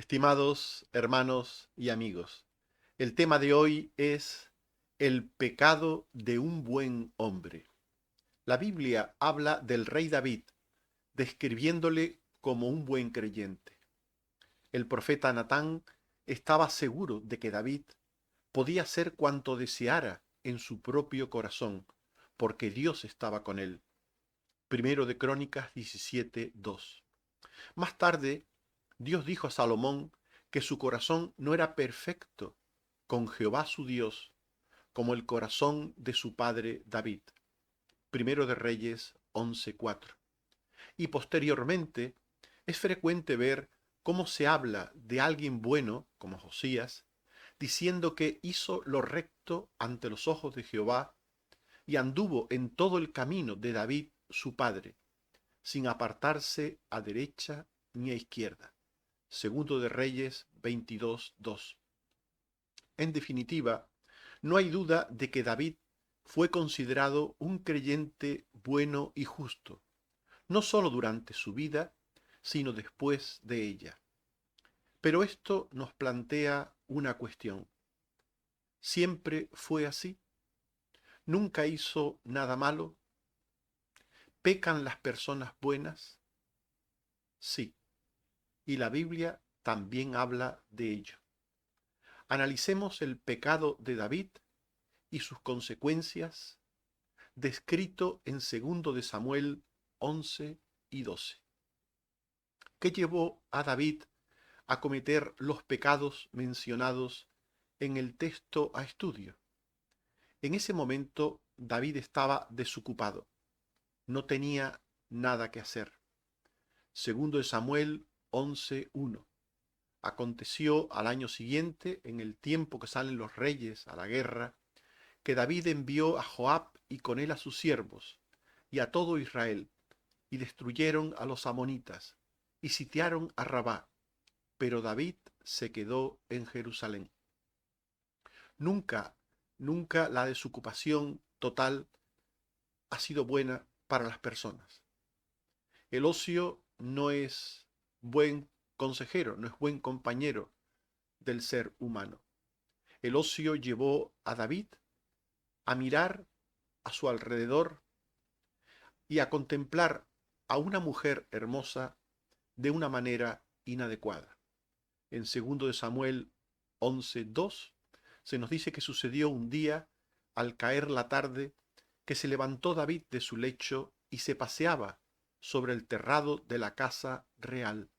Estimados hermanos y amigos, el tema de hoy es el pecado de un buen hombre. La Biblia habla del rey David, describiéndole como un buen creyente. El profeta Natán estaba seguro de que David podía hacer cuanto deseara en su propio corazón, porque Dios estaba con él. Primero de Crónicas 17:2. Más tarde, Dios dijo a Salomón que su corazón no era perfecto con Jehová su Dios, como el corazón de su padre David. Primero de Reyes 11:4. Y posteriormente, es frecuente ver cómo se habla de alguien bueno, como Josías, diciendo que hizo lo recto ante los ojos de Jehová y anduvo en todo el camino de David su padre, sin apartarse a derecha ni a izquierda. Segundo de Reyes 22:2. En definitiva, no hay duda de que David fue considerado un creyente bueno y justo, no solo durante su vida, sino después de ella. Pero esto nos plantea una cuestión. ¿Siempre fue así? ¿Nunca hizo nada malo? ¿Pecan las personas buenas? Sí, y la Biblia también habla de ello. Analicemos el pecado de David y sus consecuencias, descrito en 2 de Samuel 11 y 12. ¿Qué llevó a David a cometer los pecados mencionados en el texto a estudio? En ese momento David estaba desocupado, no tenía nada que hacer. 2 de Samuel 11:1. Aconteció al año siguiente, en el tiempo que salen los reyes a la guerra, que David envió a Joab y con él a sus siervos y a todo Israel, y destruyeron a los amonitas, y sitiaron a Rabá, pero David se quedó en Jerusalén. Nunca, nunca la desocupación total ha sido buena para las personas. El ocio no es buen consejero, no es buen compañero del ser humano. El ocio llevó a David a mirar a su alrededor y a contemplar a una mujer hermosa de una manera inadecuada. En 2 de Samuel 11:2 se nos dice que sucedió un día, al caer la tarde, que se levantó David de su lecho y se paseaba sobre el terrado de la casa real,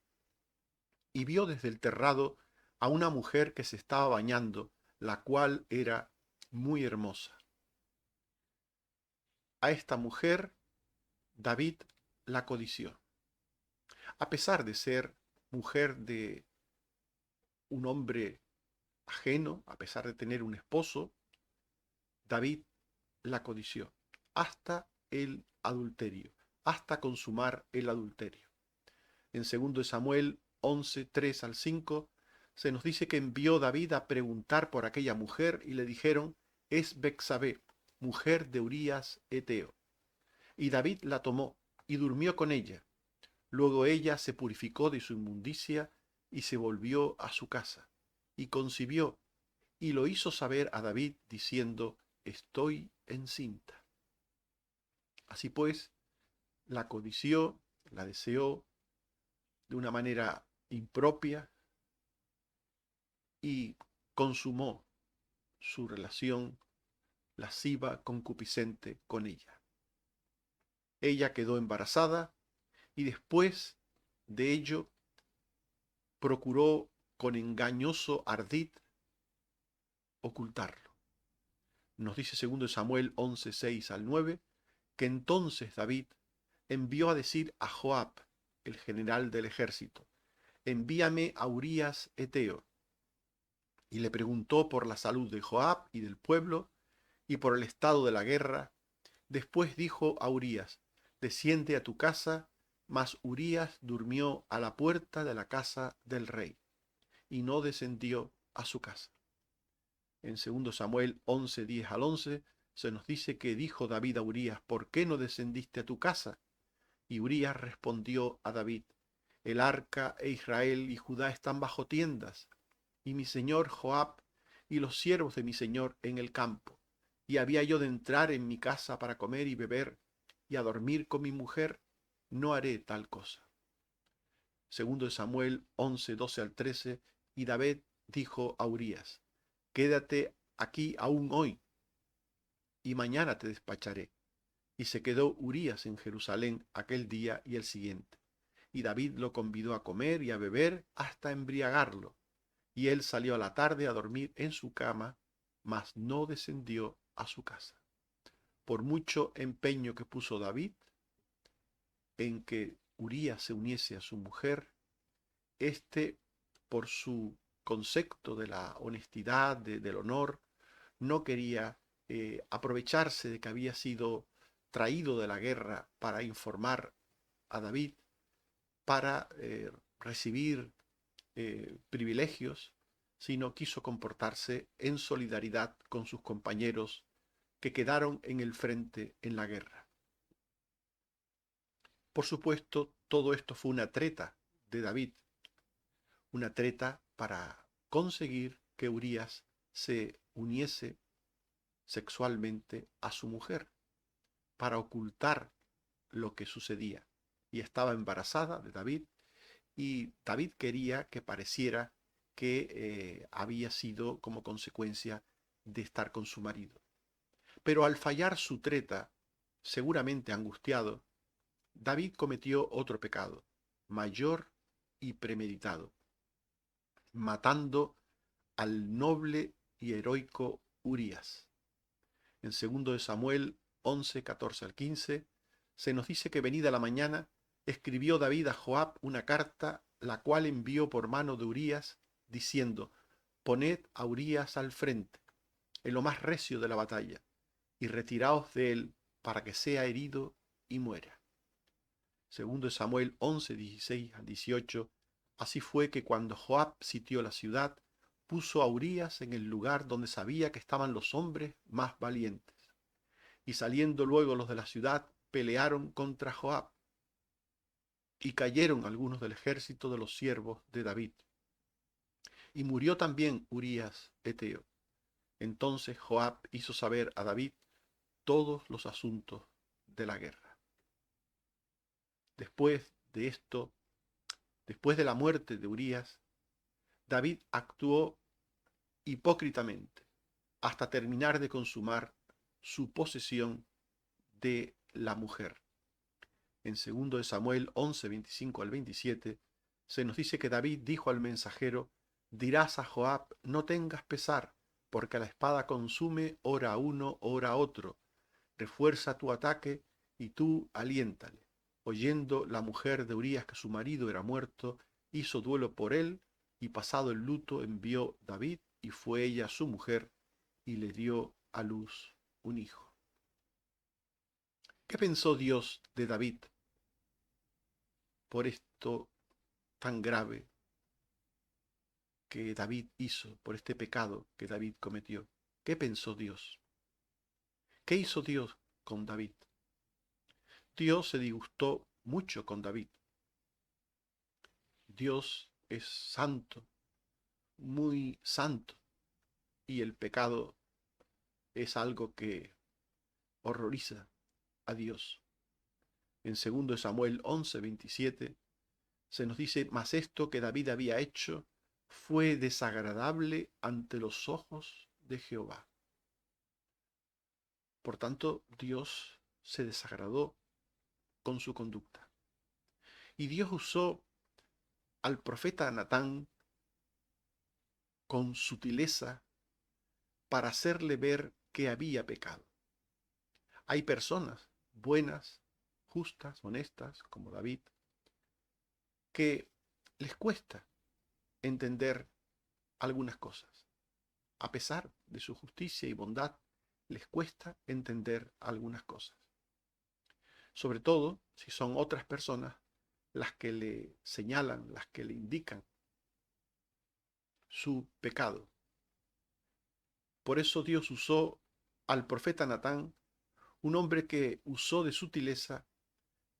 y vio desde el terrado a una mujer que se estaba bañando, la cual era muy hermosa. A esta mujer David la codició. A pesar de ser mujer de un hombre ajeno, a pesar de tener un esposo, David la codició hasta el adulterio, hasta consumar el adulterio. En 2 de Samuel 11:3 al 5 se nos dice que envió David a preguntar por aquella mujer y le dijeron: es Betsabé, mujer de Urías Eteo. Y David la tomó y durmió con ella. Luego ella se purificó de su inmundicia y se volvió a su casa, y concibió, y lo hizo saber a David, diciendo: estoy encinta. Así pues, la codició, la deseó de una manera impropia y consumó su relación lasciva, concupiscente con ella. Ella quedó embarazada y después de ello procuró con engañoso ardid ocultarlo. Nos dice 2 Samuel 11:6 al 9 que entonces David envió a decir a Joab, el general del ejército: envíame a Urías Eteo. Y le preguntó por la salud de Joab y del pueblo y por el estado de la guerra. Después dijo a Urías: desciende a tu casa. Mas Urías durmió a la puerta de la casa del rey, y no descendió a su casa. En 2 Samuel 11:10 al 11 se nos dice que dijo David a Urías: ¿por qué no descendiste a tu casa? Y Urías respondió a David: El arca e Israel y Judá están bajo tiendas, y mi señor Joab y los siervos de mi señor en el campo. Y había yo de entrar en mi casa para comer y beber, y a dormir con mi mujer, no haré tal cosa. Segundo de Samuel 11, 12 al 13, y David dijo a Urías, quédate aquí aún hoy, y mañana te despacharé. Y se quedó Urías en Jerusalén aquel día y el siguiente. Y David lo convidó a comer y a beber hasta embriagarlo. Y él salió a la tarde a dormir en su cama, mas no descendió a su casa. Por mucho empeño que puso David en que Urías se uniese a su mujer, éste, por su concepto de la honestidad, del honor, no quería aprovecharse de que había sido traído de la guerra para informar a David, para recibir privilegios, sino quiso comportarse en solidaridad con sus compañeros que quedaron en el frente en la guerra. Por supuesto, todo esto fue una treta de David, una treta para conseguir que Urías se uniese sexualmente a su mujer, para ocultar lo que sucedía. Y estaba embarazada de David, y David quería que pareciera que había sido como consecuencia de estar con su marido. Pero al fallar su treta, seguramente angustiado, David cometió otro pecado, mayor y premeditado, matando al noble y heroico Urías. En 2 de Samuel 11, 14 al 15, se nos dice que venida la mañana, escribió David a Joab una carta, la cual envió por mano de Urías, diciendo, poned a Urías al frente, en lo más recio de la batalla, y retiraos de él para que sea herido y muera. 2 de Samuel 11, 16 al 18, así fue que cuando Joab sitió la ciudad, puso a Urías en el lugar donde sabía que estaban los hombres más valientes. Y saliendo luego los de la ciudad, pelearon contra Joab, y cayeron algunos del ejército de los siervos de David. Y murió también Urías Eteo. Entonces Joab hizo saber a David todos los asuntos de la guerra. Después de esto, después de la muerte de Urías, David actuó hipócritamente hasta terminar de consumar su posesión de la mujer. En 2 de Samuel 11, 25 al 27, se nos dice que David dijo al mensajero, dirás a Joab, no tengas pesar, porque la espada consume ora a uno, ora a otro. Refuerza tu ataque y tú aliéntale. Oyendo la mujer de Urías que su marido era muerto, hizo duelo por él, y pasado el luto envió David, y fue ella su mujer, y le dio a luz un hijo. ¿Qué pensó Dios de David por esto tan grave que David hizo, por este pecado que David cometió? ¿Qué pensó Dios? ¿Qué hizo Dios con David? Dios se disgustó mucho con David. Dios es santo, muy santo, y el pecado es algo que horroriza a Dios. En 2 Samuel 11, 27 se nos dice, mas esto que David había hecho fue desagradable ante los ojos de Jehová. Por tanto, Dios se desagradó con su conducta. Y Dios usó al profeta Natán con sutileza para hacerle ver que había pecado. Hay personas buenas, justas, honestas, como David, que les cuesta entender algunas cosas. A pesar de su justicia y bondad, les cuesta entender algunas cosas. Sobre todo si son otras personas las que le señalan, las que le indican su pecado. Por eso Dios usó al profeta Natán, un hombre que usó de sutileza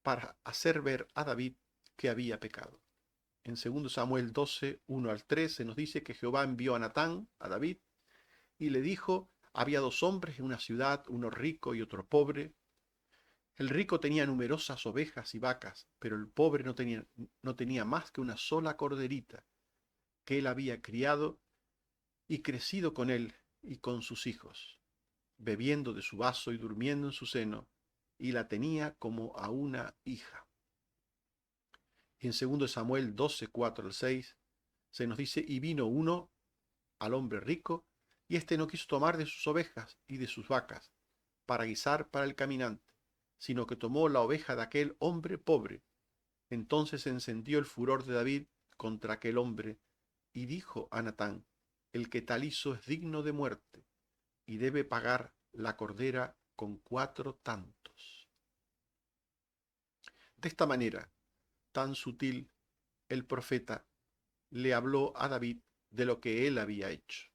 para hacer ver a David que había pecado. En 2 Samuel 12, 1 al 3, se nos dice que Jehová envió a Natán, a David, y le dijo, había dos hombres en una ciudad, uno rico y otro pobre. El rico tenía numerosas ovejas y vacas, pero el pobre no tenía más que una sola corderita, que él había criado y crecido con él y con sus hijos, bebiendo de su vaso y durmiendo en su seno, y la tenía como a una hija. Y en 2 Samuel 12, 4 al 6, se nos dice, y vino uno al hombre rico, y éste no quiso tomar de sus ovejas y de sus vacas, para guisar para el caminante, sino que tomó la oveja de aquel hombre pobre. Entonces se encendió el furor de David contra aquel hombre, y dijo a Natán, el que tal hizo es digno de muerte, y debe pagar la cordera con 4 tantos. De esta manera, tan sutil, el profeta le habló a David de lo que él había hecho.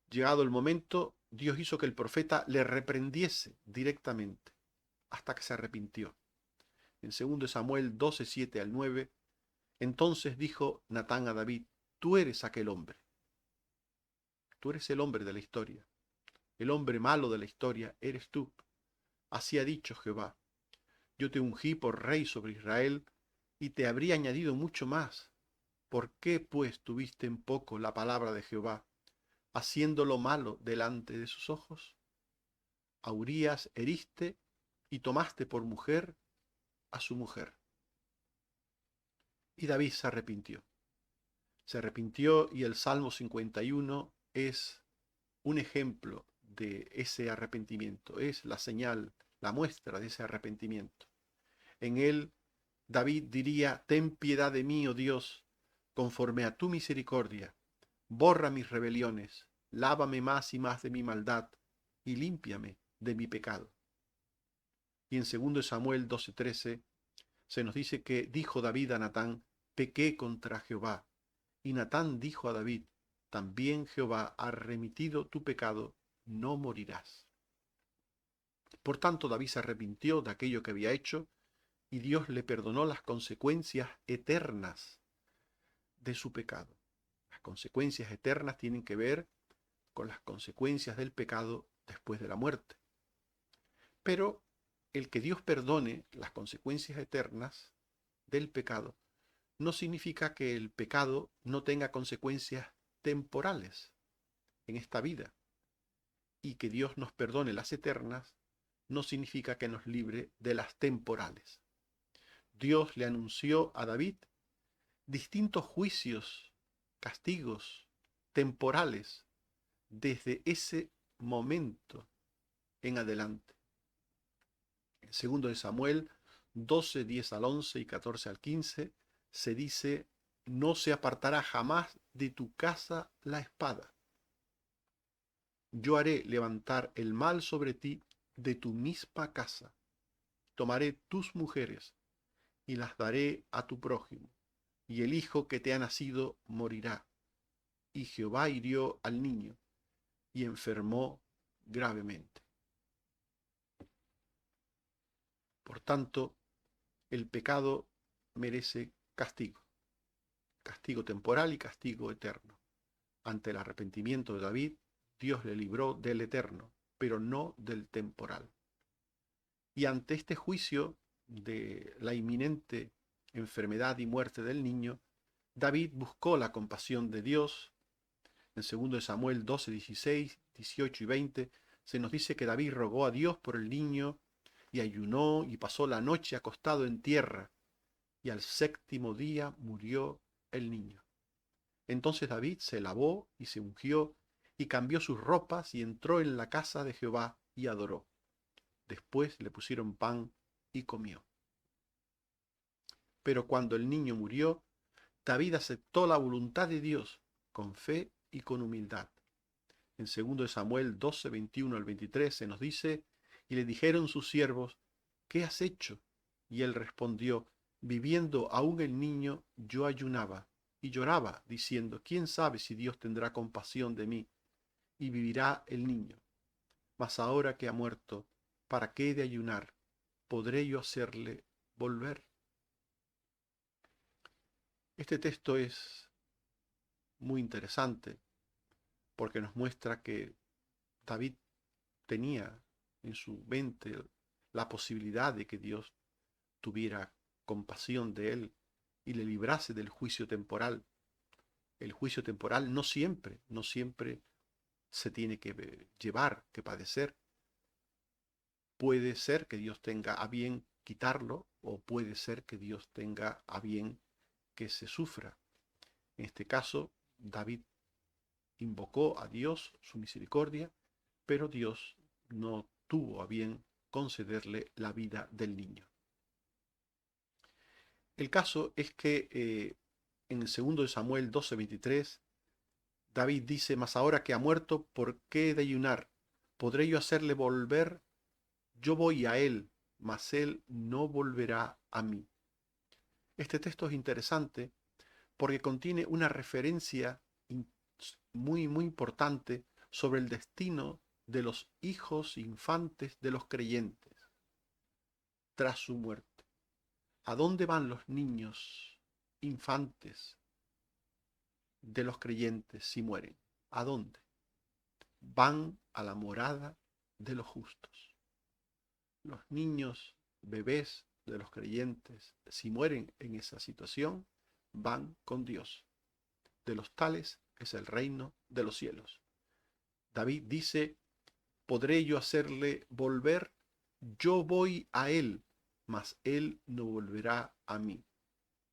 Llegado el momento, Dios hizo que el profeta le reprendiese directamente, hasta que se arrepintió. En 2 Samuel 12, 7 al 9, entonces dijo Natán a David, tú eres aquel hombre, tú eres el hombre de la historia, el hombre malo de la historia eres tú. Así ha dicho Jehová, yo te ungí por rey sobre Israel, y te habría añadido mucho más. ¿Por qué pues tuviste en poco la palabra de Jehová, haciendo lo malo delante de sus ojos? A Urías heriste y tomaste por mujer a su mujer. Y David se arrepintió. Se arrepintió y el Salmo 51 es un ejemplo de ese arrepentimiento, es la señal, la muestra de ese arrepentimiento. En él David diría, ten piedad de mí, oh Dios, conforme a tu misericordia, borra mis rebeliones, lávame más y más de mi maldad, y límpiame de mi pecado. Y en 2 Samuel 12:13 se nos dice que dijo David a Natán, pequé contra Jehová. Y Natán dijo a David, también Jehová ha remitido tu pecado, no morirás. Por tanto, David se arrepintió de aquello que había hecho, y Dios le perdonó las consecuencias eternas de su pecado. Las consecuencias eternas tienen que ver con las consecuencias del pecado después de la muerte. Pero el que Dios perdone las consecuencias eternas del pecado no significa que el pecado no tenga consecuencias temporales en esta vida. Y que Dios nos perdone las eternas no significa que nos libre de las temporales. Dios le anunció a David distintos juicios, castigos temporales desde ese momento en adelante. En 2 de Samuel 12, 10 al 11 y 14 al 15 se dice, no se apartará jamás de tu casa la espada. Yo haré levantar el mal sobre ti de tu misma casa. Tomaré tus mujeres y las daré a tu prójimo, y el hijo que te ha nacido morirá. Y Jehová hirió al niño y enfermó gravemente. Por tanto, el pecado merece castigo, castigo temporal y castigo eterno. Ante el arrepentimiento de David, Dios le libró del eterno, pero no del temporal. Y ante este juicio de la inminente enfermedad y muerte del niño, David buscó la compasión de Dios. En 2 Samuel 12, 16, 18 y 20 se nos dice que David rogó a Dios por el niño y ayunó y pasó la noche acostado en tierra, y al 7º día murió el niño. Entonces David se lavó y se ungió y cambió sus ropas y entró en la casa de Jehová y adoró. Después le pusieron pan y comió. Pero cuando el niño murió, David aceptó la voluntad de Dios con fe y con humildad. En 2 Samuel 12, 21 al 23 se nos dice, y le dijeron sus siervos, ¿qué has hecho? Y él respondió, viviendo aún el niño, yo ayunaba y lloraba, diciendo, ¿quién sabe si Dios tendrá compasión de mí y vivirá el niño? Mas ahora que ha muerto, ¿para qué he de ayunar? ¿Podré yo hacerle volver? Este texto es muy interesante porque nos muestra que David tenía en su mente la posibilidad de que Dios tuviera compasión de él y le librase del juicio temporal. El juicio temporal no siempre se tiene que llevar, que padecer. Puede ser que Dios tenga a bien quitarlo o puede ser que Dios tenga a bien que se sufra. En este caso, David invocó a Dios su misericordia, pero Dios no tuvo a bien concederle la vida del niño. El caso es que en el 2 de Samuel 12:23, David dice: Mas ahora que ha muerto, ¿por qué he de ayunar? ¿Podré yo hacerle volver? Yo voy a él, mas él no volverá a mí. Este texto es interesante porque contiene una referencia muy importante sobre el destino de los hijos infantes de los creyentes tras su muerte. ¿A dónde van los niños infantes de los creyentes si mueren? ¿A dónde? Van a la morada de los justos. Los niños bebés de los creyentes, si mueren en esa situación, van con Dios. De los tales es el reino de los cielos. David dice: ¿podré yo hacerle volver? Yo voy a él, mas él no volverá a mí.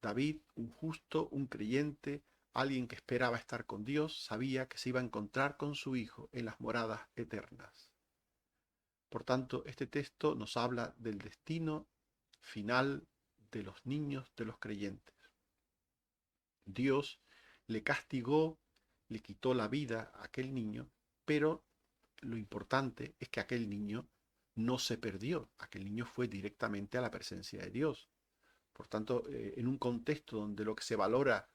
David, un justo, un creyente, alguien que esperaba estar con Dios, sabía que se iba a encontrar con su hijo en las moradas eternas. Por tanto, este texto nos habla del destino final de los niños de los creyentes. Dios le castigó, le quitó la vida a aquel niño, pero lo importante es que aquel niño no se perdió, aquel niño fue directamente a la presencia de Dios. Por tanto, en un contexto donde lo que se valora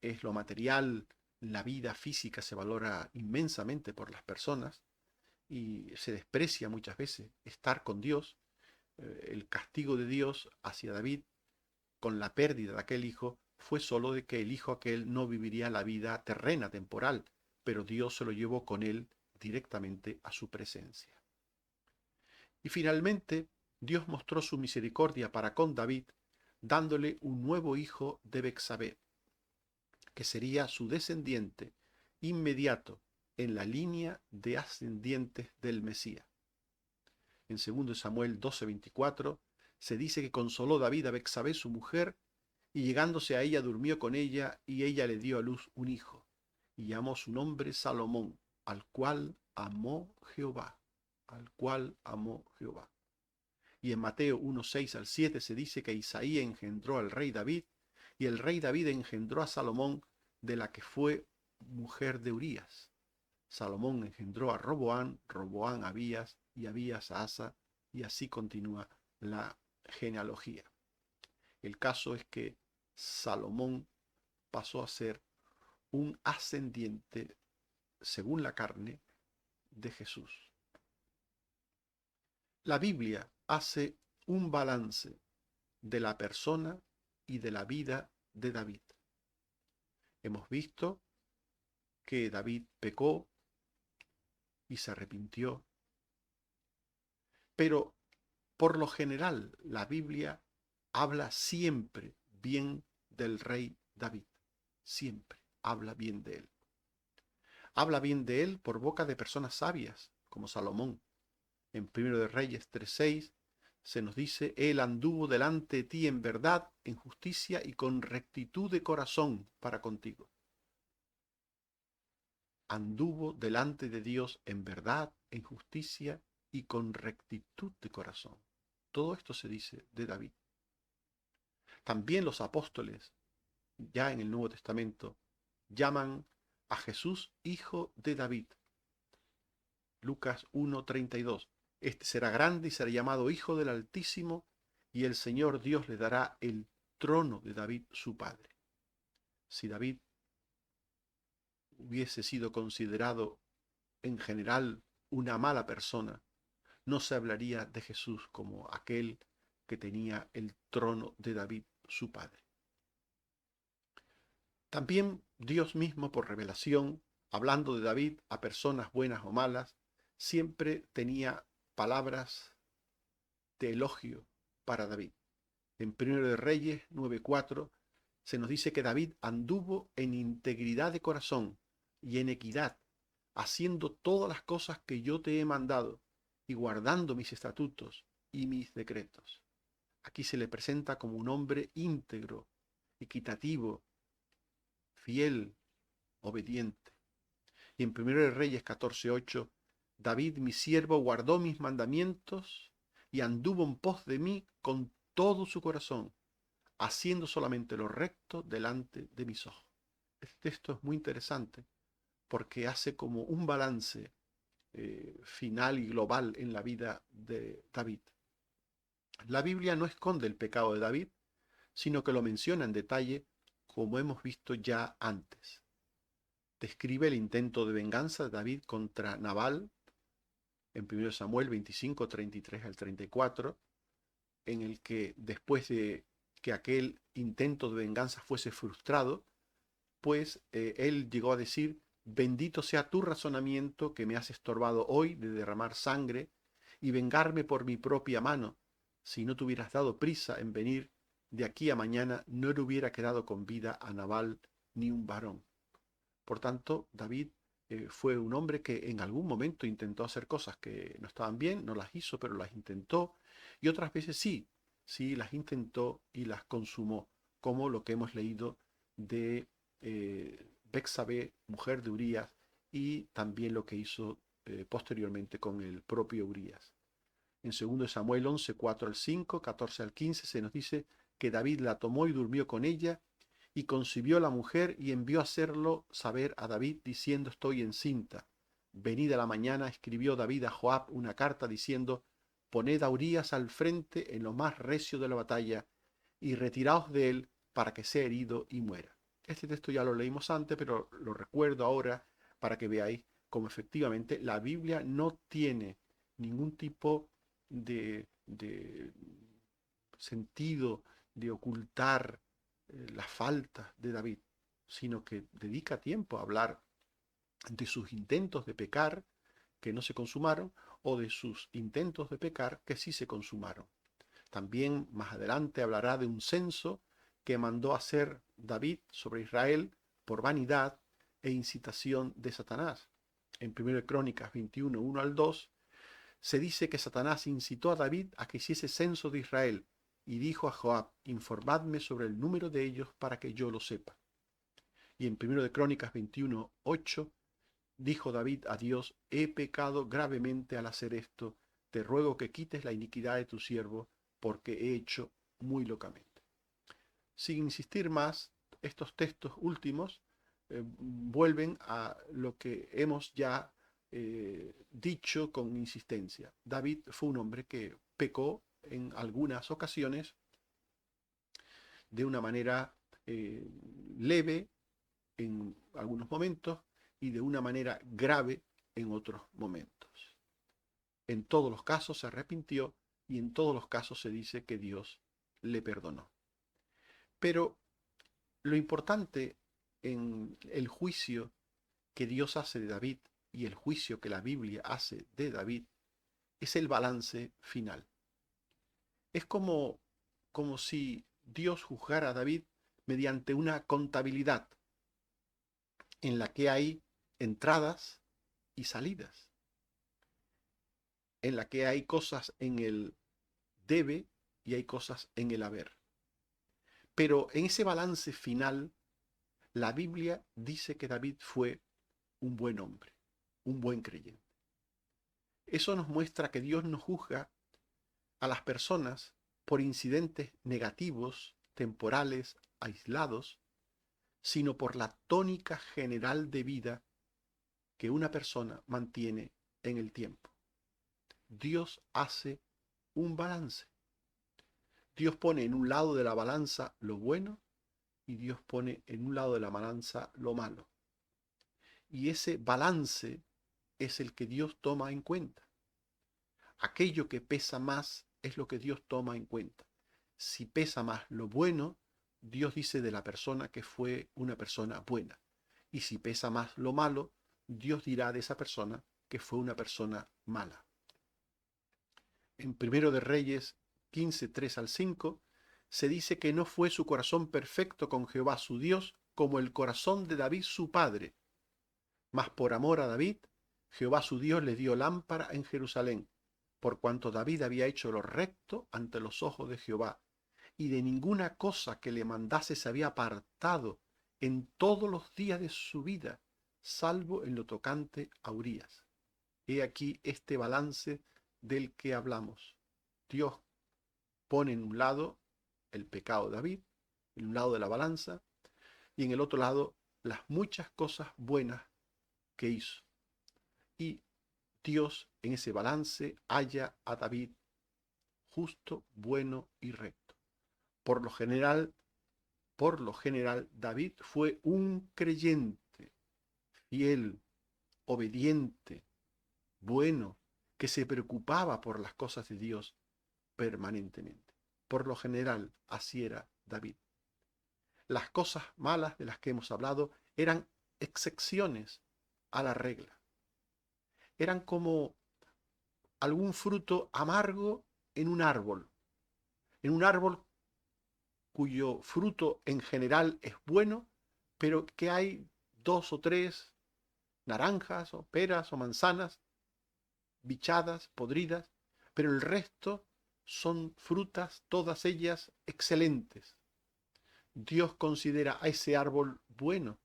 es lo material, la vida física se valora inmensamente por las personas y se desprecia muchas veces estar con Dios, el castigo de Dios hacia David con la pérdida de aquel hijo fue solo de que el hijo aquel no viviría la vida terrena, temporal, pero Dios se lo llevó con él directamente a su presencia. Y finalmente, Dios mostró su misericordia para con David, dándole un nuevo hijo de Betsabé, que sería su descendiente inmediato en la línea de ascendientes del Mesías. En 2 Samuel 12:24 se dice que consoló David a Betsabé su mujer, y llegándose a ella durmió con ella, y ella le dio a luz un hijo, y llamó su nombre Salomón, al cual amó Jehová, al cual amó Jehová. Y en Mateo 1:6-7 se dice que Isaías engendró al rey David, y el rey David engendró a Salomón, de la que fue mujer de Urías. Salomón engendró a Roboán, Roboán a Abías, y Abías a Asa, y así continúa la genealogía. El caso es que Salomón pasó a ser un ascendiente, según la carne, de Jesús. La Biblia hace un balance de la persona y de la vida de David. Hemos visto que David pecó y se arrepintió, pero por lo general la Biblia habla siempre bien del rey David, siempre habla bien de él. Habla bien de él por boca de personas sabias, como Salomón. En 1 de Reyes 3:6 se nos dice: Él anduvo delante de ti en verdad, en justicia y con rectitud de corazón para contigo. Anduvo delante de Dios en verdad, en justicia y con rectitud de corazón. Todo esto se dice de David. También los apóstoles, ya en el Nuevo Testamento, llaman a Jesús hijo de David. Lucas 1:32. Este será grande y será llamado Hijo del Altísimo, y el Señor Dios le dará el trono de David su padre. Si David hubiese sido considerado en general una mala persona, no se hablaría de Jesús como aquel que tenía el trono de David su padre. También Dios mismo, por revelación, hablando de David a personas buenas o malas, siempre tenía palabras de elogio para David. En Primero de Reyes 9:4 se nos dice que David anduvo en integridad de corazón y en equidad, haciendo todas las cosas que yo te he mandado y guardando mis estatutos y mis decretos. Aquí se le presenta como un hombre íntegro, equitativo, fiel, obediente. Y en Primero de Reyes 14:8, David, mi siervo, guardó mis mandamientos y anduvo en pos de mí con todo su corazón, haciendo solamente lo recto delante de mis ojos. Este texto es muy interesante porque hace como un balance final y global en la vida de David. La Biblia no esconde el pecado de David, sino que lo menciona en detalle, como hemos visto ya antes. Describe el intento de venganza de David contra Nabal en 1 Samuel 25, 33 al 34, en el que después de que aquel intento de venganza fuese frustrado, pues él llegó a decir: bendito sea tu razonamiento que me has estorbado hoy de derramar sangre y vengarme por mi propia mano. Si no te hubieras dado prisa en venir de aquí a mañana, no le hubiera quedado con vida a Nabal ni un varón. Por tanto, David fue un hombre que en algún momento intentó hacer cosas que no estaban bien, no las hizo, pero las intentó, y otras veces sí, sí las intentó y las consumó, como lo que hemos leído de Betsabé, mujer de Urías, y también lo que hizo posteriormente con el propio Urías. En 2 Samuel 11, 4 al 5, 14 al 15 se nos dice que David la tomó y durmió con ella, y concibió la mujer y envió a hacerlo saber a David diciendo: estoy encinta. Venida la mañana escribió David a Joab una carta diciendo: poned a Urías al frente en lo más recio de la batalla y retiraos de él para que sea herido y muera. Este texto ya lo leímos antes, pero lo recuerdo ahora para que veáis cómo efectivamente la Biblia no tiene ningún tipo de sentido de ocultar las faltas de David, sino que dedica tiempo a hablar de sus intentos de pecar que no se consumaron o de sus intentos de pecar que sí se consumaron. También más adelante hablará de un censo que mandó hacer David sobre Israel por vanidad e incitación de Satanás. En 1 Crónicas 21, 1 al 2, se dice que Satanás incitó a David a que hiciese censo de Israel y dijo a Joab: informadme sobre el número de ellos para que yo lo sepa. Y en 1 Crónicas 21, 8, dijo David a Dios: he pecado gravemente al hacer esto, te ruego que quites la iniquidad de tu siervo, porque he hecho muy locamente. Sin insistir más, estos textos últimos vuelven a lo que hemos ya dicho con insistencia. David fue un hombre que pecó en algunas ocasiones de una manera leve en algunos momentos y de una manera grave en otros momentos. En todos los casos se arrepintió y en todos los casos se dice que Dios le perdonó. Pero lo importante en el juicio que Dios hace de David y el juicio que la Biblia hace de David es el balance final. Es como si Dios juzgara a David mediante una contabilidad en la que hay entradas y salidas, en la que hay cosas en el debe y hay cosas en el haber. Pero en ese balance final, la Biblia dice que David fue un buen hombre, un buen creyente. Eso nos muestra que Dios no juzga a las personas por incidentes negativos, temporales, aislados, sino por la tónica general de vida que una persona mantiene en el tiempo. Dios hace un balance. Dios pone en un lado de la balanza lo bueno y Dios pone en un lado de la balanza lo malo. Y ese balance es el que Dios toma en cuenta. Aquello que pesa más es lo que Dios toma en cuenta. Si pesa más lo bueno, Dios dice de la persona que fue una persona buena. Y si pesa más lo malo, Dios dirá de esa persona que fue una persona mala. En Primero de Reyes 15, 3 al 5, se dice que no fue su corazón perfecto con Jehová su Dios como el corazón de David su padre. Mas por amor a David, Jehová su Dios le dio lámpara en Jerusalén, por cuanto David había hecho lo recto ante los ojos de Jehová, y de ninguna cosa que le mandase se había apartado en todos los días de su vida, salvo en lo tocante a Urías. He aquí este balance del que hablamos. Dios pone en un lado el pecado de David, en un lado de la balanza, y en el otro lado las muchas cosas buenas que hizo. Y Dios en ese balance halla a David justo, bueno y recto. Por lo general, David fue un creyente, fiel, obediente, bueno, que se preocupaba por las cosas de Dios permanentemente. Por lo general, así era David. Las cosas malas de las que hemos hablado eran excepciones a la regla. Eran como algún fruto amargo en un árbol cuyo fruto en general es bueno, pero que hay 2 o 3 naranjas o peras o manzanas bichadas, podridas, pero el resto son frutas, todas ellas excelentes. Dios considera a ese árbol bueno,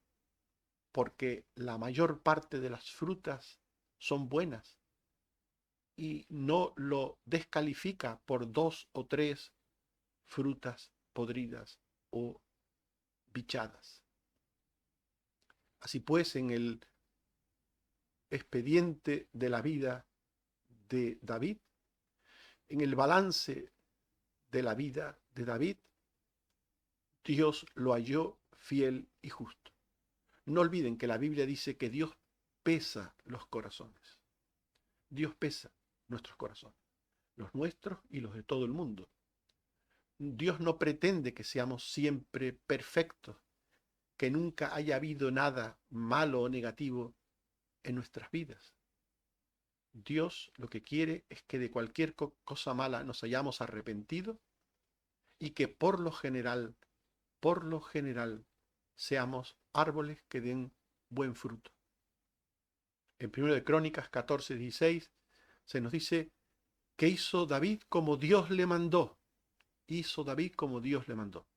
porque la mayor parte de las frutas son buenas y no lo descalifica por 2 o 3 frutas podridas o bichadas. Así pues, en el expediente de la vida de David, en el balance de la vida de David, Dios lo halló fiel y justo. No olviden que la Biblia dice que Dios pesa los corazones. Dios pesa nuestros corazones, los nuestros y los de todo el mundo. Dios no pretende que seamos siempre perfectos, que nunca haya habido nada malo o negativo en nuestras vidas. Dios lo que quiere es que de cualquier cosa mala nos hayamos arrepentido y que por lo general, seamos árboles que den buen fruto. En 1 de Crónicas 14, 16 se nos dice que hizo David como Dios le mandó. Hizo David como Dios le mandó.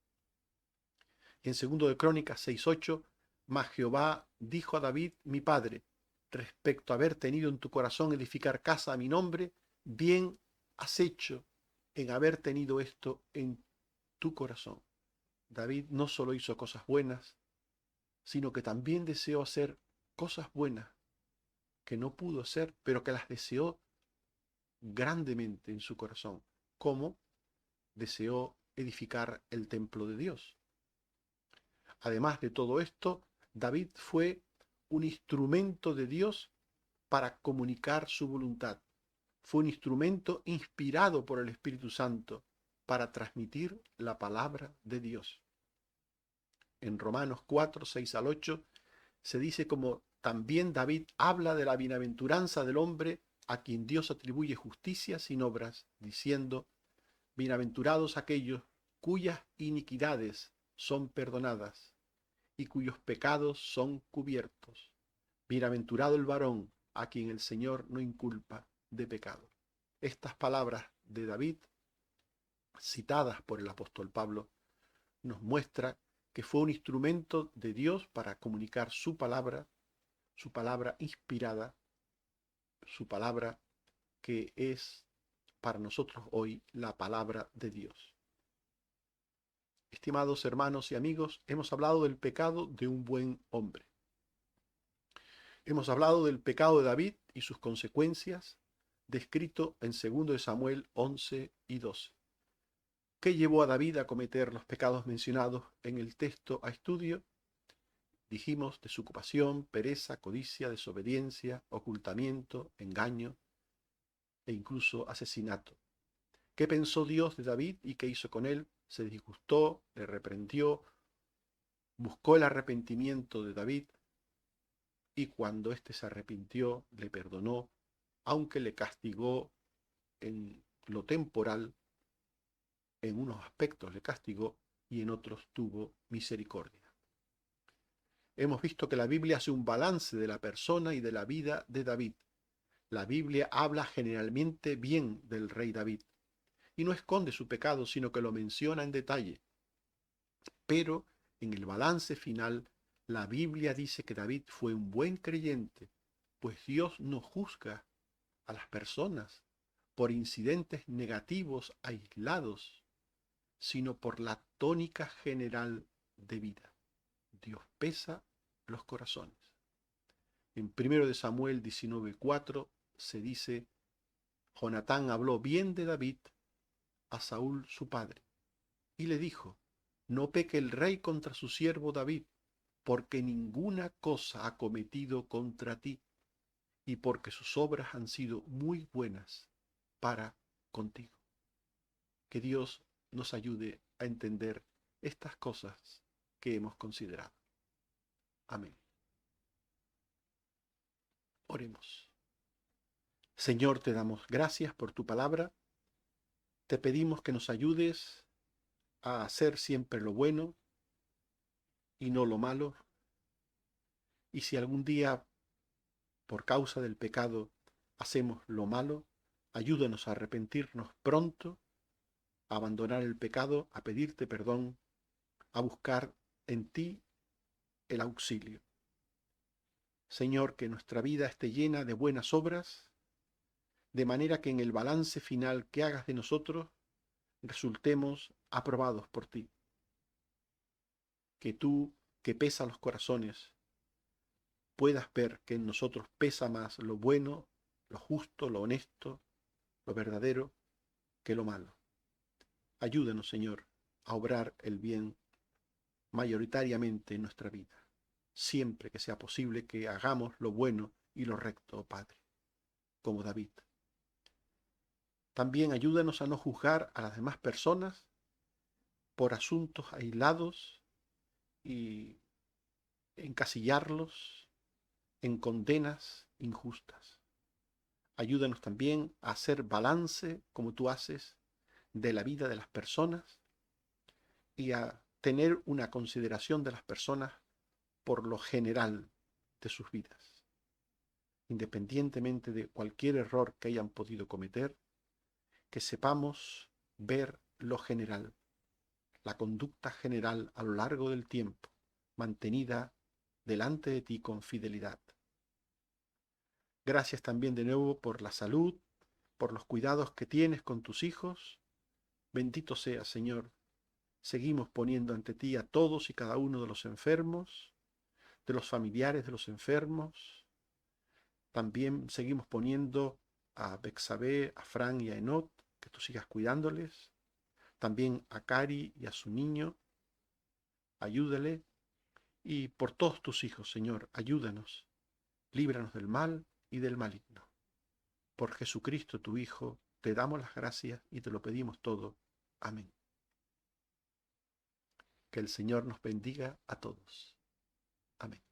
Y en 2 de Crónicas 6, 8, mas Jehová dijo a David, mi padre, respecto a haber tenido en tu corazón edificar casa a mi nombre, bien has hecho en haber tenido esto en tu corazón. David no solo hizo cosas buenas, sino que también deseó hacer cosas buenas que no pudo hacer, pero que las deseó grandemente en su corazón, como deseó edificar el templo de Dios. Además de todo esto, David fue un instrumento de Dios para comunicar su voluntad. Fue un instrumento inspirado por el Espíritu Santo para transmitir la palabra de Dios. En Romanos 4, 6 al 8 se dice como también David habla de la bienaventuranza del hombre a quien Dios atribuye justicia sin obras, diciendo, bienaventurados aquellos cuyas iniquidades son perdonadas y cuyos pecados son cubiertos. Bienaventurado el varón a quien el Señor no inculpa de pecado. Estas palabras de David, citadas por el apóstol Pablo, nos muestra que fue un instrumento de Dios para comunicar su palabra inspirada, su palabra que es para nosotros hoy la palabra de Dios. Estimados hermanos y amigos, hemos hablado del pecado de un buen hombre. Hemos hablado del pecado de David y sus consecuencias, descrito en 2 de Samuel 11 y 12. ¿Qué llevó a David a cometer los pecados mencionados en el texto a estudio? Dijimos desocupación, pereza, codicia, desobediencia, ocultamiento, engaño e incluso asesinato. ¿Qué pensó Dios de David y qué hizo con él? se disgustó, le reprendió, buscó el arrepentimiento de David y cuando éste se arrepintió, le perdonó, aunque le castigó en lo temporal, en unos aspectos le castigó y en otros tuvo misericordia. Hemos visto que la Biblia hace un balance de la persona y de la vida de David. La Biblia habla generalmente bien del rey David y no esconde su pecado, sino que lo menciona en detalle. Pero en el balance final, la Biblia dice que David fue un buen creyente, pues Dios no juzga a las personas por incidentes negativos aislados, sino por la tónica general de vida. Dios pesa los corazones. En 1 de Samuel 19:4 se dice, Jonatán habló bien de David a Saúl su padre, y le dijo, no peque el rey contra su siervo David, porque ninguna cosa ha cometido contra ti, y porque sus obras han sido muy buenas para contigo. Que Dios nos ayude a entender estas cosas que hemos considerado. Amén. Oremos. Señor, te damos gracias por tu palabra. Te pedimos que nos ayudes a hacer siempre lo bueno y no lo malo. Y si algún día, por causa del pecado, hacemos lo malo, ayúdanos a arrepentirnos pronto, a abandonar el pecado, a pedirte perdón, a buscar en ti el auxilio. Señor, que nuestra vida esté llena de buenas obras, de manera que en el balance final que hagas de nosotros resultemos aprobados por ti. Que tú, que pesa los corazones, puedas ver que en nosotros pesa más lo bueno, lo justo, lo honesto, lo verdadero, que lo malo. Ayúdanos, Señor, a obrar el bien mayoritariamente en nuestra vida, siempre que sea posible que hagamos lo bueno y lo recto, oh Padre, como David. También ayúdanos a no juzgar a las demás personas por asuntos aislados y encasillarlos en condenas injustas. Ayúdanos también a hacer balance, como tú haces, de la vida de las personas y a tener una consideración de las personas por lo general de sus vidas. Independientemente de cualquier error que hayan podido cometer, que sepamos ver lo general, la conducta general a lo largo del tiempo, mantenida delante de ti con fidelidad. Gracias también de nuevo por la salud, por los cuidados que tienes con tus hijos. Bendito seas, Señor. Seguimos poniendo ante ti a todos y cada uno de los enfermos, de los familiares de los enfermos. También seguimos poniendo a Bexabé, a Fran y a Enot, que tú sigas cuidándoles. También a Cari y a su niño. Ayúdale. Y por todos tus hijos, Señor, ayúdanos. Líbranos del mal y del maligno. Por Jesucristo tu Hijo, te damos las gracias y te lo pedimos todo. Amén. Que el Señor nos bendiga a todos. Amén.